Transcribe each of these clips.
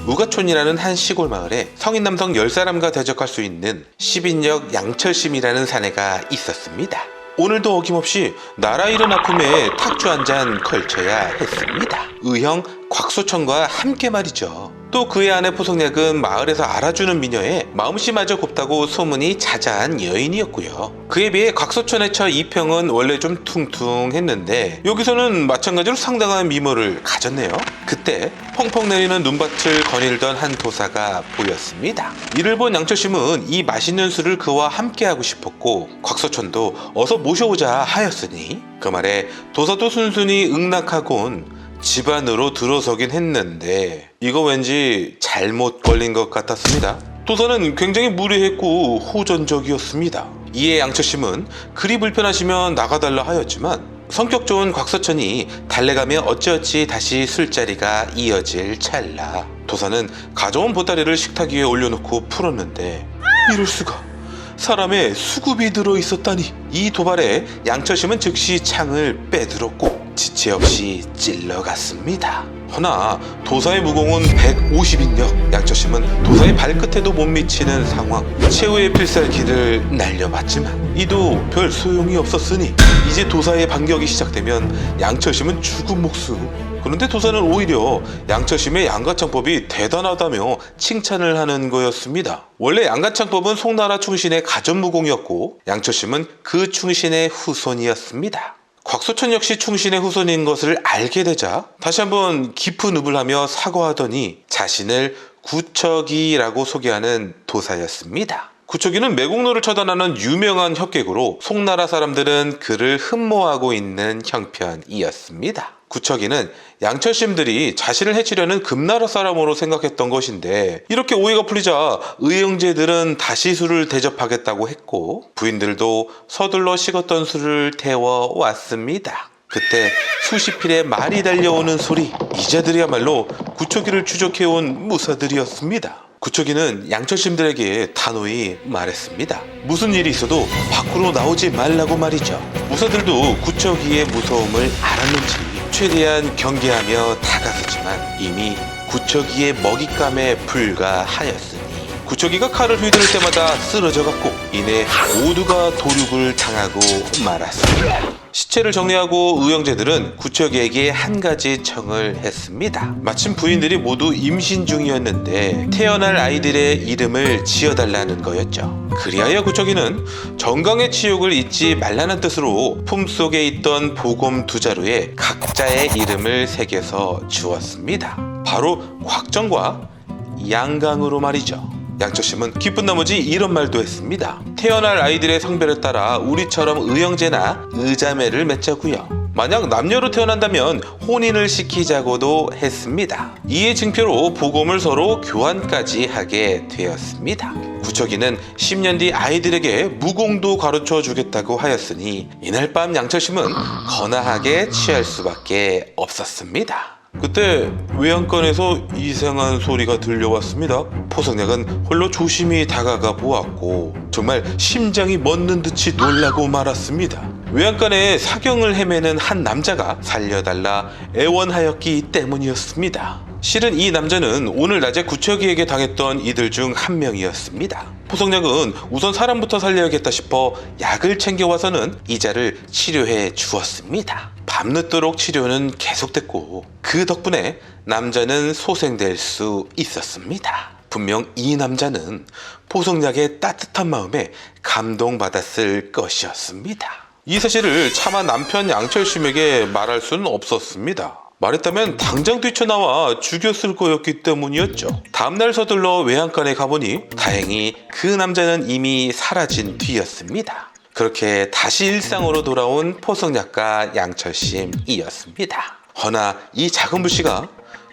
우가촌이라는 한 시골 마을에 성인 남성 10사람과 대적할 수 있는 10인역 양철심이라는 사내가 있었습니다. 오늘도 어김없이 나라 잃은 아픔에 탁주 한 잔 걸쳐야 했습니다. 의형 곽소천과 함께 말이죠. 또 그의 아내 포석약은 마을에서 알아주는 미녀에 마음씨마저 곱다고 소문이 자자한 여인이었고요. 그에 비해 곽소천의 처 이평은 원래 좀 퉁퉁했는데 여기서는 마찬가지로 상당한 미모를 가졌네요. 그때 펑펑 내리는 눈밭을 거닐던 한 도사가 보였습니다. 이를 본 양철심은 이 맛있는 술을 그와 함께하고 싶었고 곽소천도 어서 모셔오자 하였으니 그 말에 도사도 순순히 응낙하곤 집 안으로 들어서긴 했는데 이거 왠지 잘못 걸린 것 같았습니다. 도사는 굉장히 무례했고 호전적이었습니다. 이에 양철심은 그리 불편하시면 나가달라 하였지만 성격 좋은 곽서천이 달래가며 어찌어찌 다시 술자리가 이어질 찰나 도사는 가져온 보따리를 식탁 위에 올려놓고 풀었는데 이럴 수가, 사람의 수급이 들어있었다니. 이 도발에 양철심은 즉시 창을 빼들었고 지체 없이 찔러갔습니다. 허나 도사의 무공은 150인력, 양철심은 도사의 발끝에도 못 미치는 상황. 최후의 필살기를 날려봤지만 이도 별 소용이 없었으니 이제 도사의 반격이 시작되면 양철심은 죽은 목숨. 그런데 도사는 오히려 양철심의 양가창법이 대단하다며 칭찬을 하는 거였습니다. 원래 양가창법은 송나라 충신의 가전무공이었고 양철심은 그 충신의 후손이었습니다. 곽소천 역시 충신의 후손인 것을 알게 되자 다시 한번 깊은 읍을 하며 사과하더니 자신을 구척이라고 소개하는 도사였습니다. 구척이는 매국노를 처단하는 유명한 협객으로 송나라 사람들은 그를 흠모하고 있는 형편이었습니다. 구척이는 양철심들이 자신을 해치려는 금나라 사람으로 생각했던 것인데 이렇게 오해가 풀리자 의형제들은 다시 술을 대접하겠다고 했고 부인들도 서둘러 식었던 술을 태워왔습니다. 그때 수십 필의 말이 달려오는 소리, 이자들이야말로 구척이를 추적해온 무사들이었습니다. 구척이는 양철심들에게 단호히 말했습니다. 무슨 일이 있어도 밖으로 나오지 말라고 말이죠. 무사들도 구척이의 무서움을 알았는지 최대한 경계하며 다가섰지만 이미 구척이의 먹잇감에 불과하였으니 구척이가 칼을 휘두를 때마다 쓰러져갔고 이내 모두가 도륙을 당하고 말았습니다. 시체를 정리하고 의형제들은 구척이에게 한 가지 청을 했습니다. 마침 부인들이 모두 임신 중이었는데 태어날 아이들의 이름을 지어달라는 거였죠. 그리하여 구척이는 정강의 치욕을 잊지 말라는 뜻으로 품속에 있던 보검 2자루에 각자의 이름을 새겨서 주었습니다. 바로 곽정과 양강으로 말이죠. 양철심은 기쁜 나머지 이런 말도 했습니다. 태어날 아이들의 성별에 따라 우리처럼 의형제나 의자매를 맺자고요. 만약 남녀로 태어난다면 혼인을 시키자고도 했습니다. 이에 증표로 보검을 서로 교환까지 하게 되었습니다. 구척이는 10년 뒤 아이들에게 무공도 가르쳐 주겠다고 하였으니 이날 밤 양철심은 거나하게 취할 수밖에 없었습니다. 그때 외양간에서 이상한 소리가 들려왔습니다. 포석약은 홀로 조심히 다가가 보았고 정말 심장이 멎는 듯이 놀라고 말았습니다. 외양간에 사경을 헤매는 한 남자가 살려달라 애원하였기 때문이었습니다. 실은 이 남자는 오늘 낮에 구척이에게 당했던 이들 중 한 명이었습니다. 포석약은 우선 사람부터 살려야겠다 싶어 약을 챙겨와서는 이자를 치료해 주었습니다. 밤늦도록 치료는 계속됐고 그 덕분에 남자는 소생될 수 있었습니다. 분명 이 남자는 포석약의 따뜻한 마음에 감동받았을 것이었습니다. 이 사실을 차마 남편 양철심에게 말할 수는 없었습니다. 말했다면 당장 뛰쳐나와 죽였을 거였기 때문이었죠. 다음날 서둘러 외양간에 가보니 다행히 그 남자는 이미 사라진 뒤였습니다. 그렇게 다시 일상으로 돌아온 포석약가 양철심이었습니다. 허나 이 작은 불씨가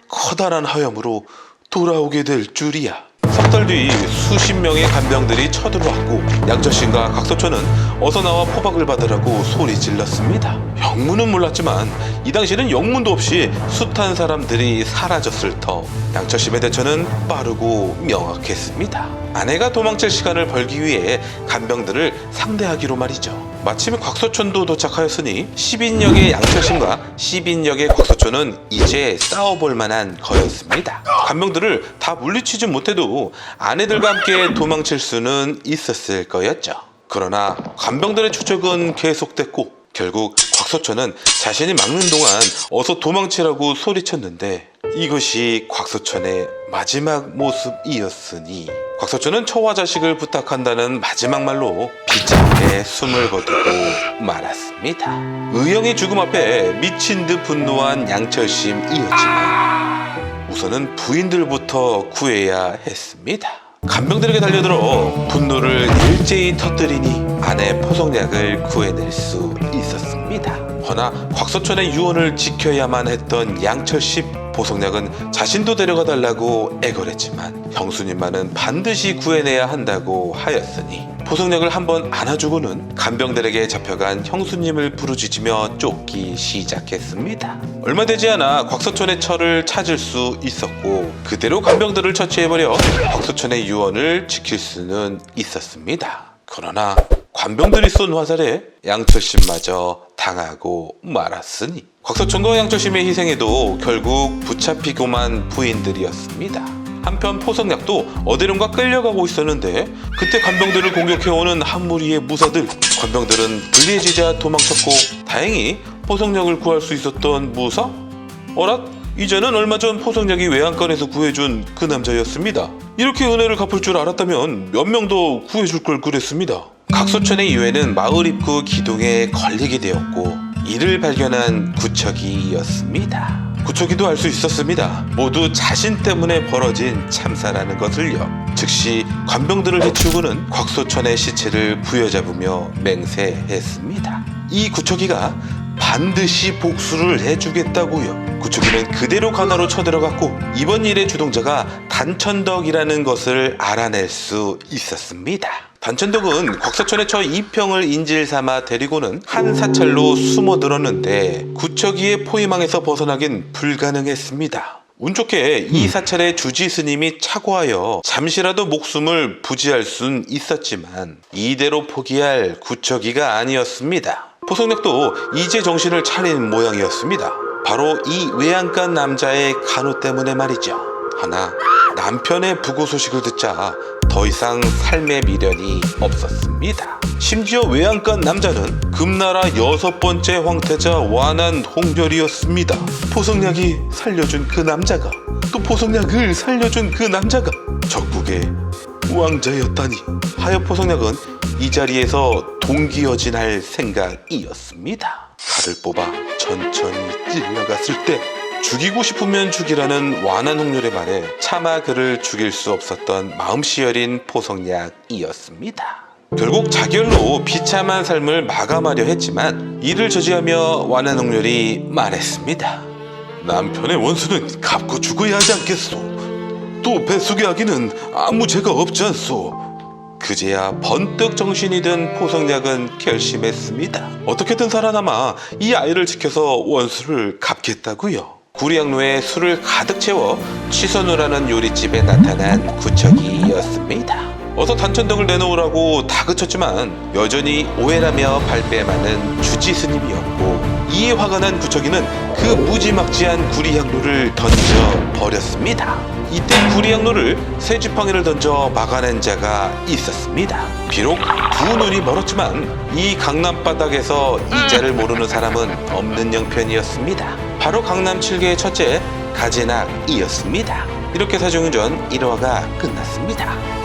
커다란 화염으로 돌아오게 될 줄이야. 석 달 뒤 수십 명의 간병들이 쳐들어왔고 양철심과 곽소천은 어서 나와 포박을 받으라고 소리 질렀습니다. 형무는 몰랐지만 이 당시에는 영문도 없이 숱한 사람들이 사라졌을 터 양철심의 대처는 빠르고 명확했습니다. 아내가 도망칠 시간을 벌기 위해 간병들을 상대하기로 말이죠. 마침 곽소촌도 도착하였으니 10인역의 양철심과 10인역의 곽소촌은 이제 싸워볼 만한 거였습니다. 간병들을 다 물리치지 못해도 아내들과 함께 도망칠 수는 있었을 거였죠. 그러나 간병들의 추적은 계속됐고 결국 곽소천은 자신이 막는 동안 어서 도망치라고 소리쳤는데 이것이 곽소천의 마지막 모습이었으니 곽소천은 처와 자식을 부탁한다는 마지막 말로 비참하게 숨을 거두고 말았습니다. 의영의 죽음 앞에 미친 듯 분노한 양철심이었지만 우선은 부인들부터 구해야 했습니다. 간병들에게 달려들어 분노를 일제히 터뜨리니 아내 포성약을 구해낼 수 있었습니다. 허나 곽소천의 유언을 지켜야만 했던 양철심, 포성약은 자신도 데려가 달라고 애걸했지만 형수님만은 반드시 구해내야 한다고 하였으니 포성약을 한번 안아주고는 간병들에게 잡혀간 형수님을 부르짖으며 쫓기 시작했습니다. 얼마 되지 않아 곽소천의 처를 찾을 수 있었고 그대로 간병들을 처치해버려 곽소천의 유언을 지킬 수는 있었습니다. 그러나 관병들이 쏜 화살에 양철심마저 당하고 말았으니 곽소천과 양철심의 희생에도 결국 붙잡히고만 부인들이었습니다. 한편 포성약도 어디론가 끌려가고 있었는데 그때 관병들을 공격해오는 한 무리의 무사들, 관병들은 불리해지자 도망쳤고 다행히 포성약을 구할 수 있었던 무사? 어라? 이제는 얼마 전 포성약이 외양간에서 구해준 그 남자였습니다. 이렇게 은혜를 갚을 줄 알았다면 몇 명 더 구해줄 걸 그랬습니다. 곽소천의 유해는 마을 입구 기둥에 걸리게 되었고 이를 발견한 구척이였습니다. 구척이도 알 수 있었습니다. 모두 자신 때문에 벌어진 참사라는 것을요. 즉시 관병들을 해치우고는 곽소천의 시체를 부여잡으며 맹세했습니다. 이 구척이가 반드시 복수를 해주겠다고요. 구척이는 그대로 관하로 쳐들어갔고 이번 일의 주동자가 단천덕이라는 것을 알아낼 수 있었습니다. 단천덕은 곽소천의 처 이평을 인질 삼아 데리고는 한 사찰로 숨어들었는데 구척이의 포위망에서 벗어나긴 불가능했습니다. 운 좋게 이 사찰의 주지 스님이 착오하여 잠시라도 목숨을 부지할 순 있었지만 이대로 포기할 구척이가 아니었습니다. 포성약도 이제 정신을 차린 모양이었습니다. 바로 이 외양간 남자의 간호 때문에 말이죠. 하나 남편의 부고 소식을 듣자 더 이상 삶의 미련이 없었습니다. 심지어 외양간 남자는 금나라 6번째 황태자 완한 홍렬이었습니다. 포성약이 살려준 그 남자가 또 포성약을 살려준 그 남자가 적국의 왕자였다니 하여 포성약은 이 자리에서 동기어진할 생각이었습니다. 칼을 뽑아 천천히 찔러갔을 때 죽이고 싶으면 죽이라는 완한 홍렬의 말에 차마 그를 죽일 수 없었던 마음씨 여린 포성약이었습니다. 결국 자결로 비참한 삶을 마감하려 했지만 이를 저지하며 완한 홍렬이 말했습니다. 남편의 원수는 갚고 죽어야 하지 않겠소. 또 뱃속의 아기는 아무 죄가 없지 않소. 그제야 번뜩 정신이 든 포성약은 결심했습니다. 어떻게든 살아남아 이 아이를 지켜서 원수를 갚겠다고요. 구리양로에 술을 가득 채워 취선우라는 요리집에 나타난 구척이였습니다. 어서 단천덕을 내놓으라고 다그쳤지만 여전히 오해라며 발뺌하는 주지 스님이었고 이에 화가 난 구척이는 그 무지막지한 구리양로를 던져 버렸습니다. 이때 구리양로를 새 지팡이를 던져 막아낸 자가 있었습니다. 비록 두 눈이 멀었지만 이 강남 바닥에서 이 자를 모르는 사람은 없는 형편이었습니다. 바로 강남 7개의 첫째 가지낙이었습니다. 이렇게 사중전 1화가 끝났습니다.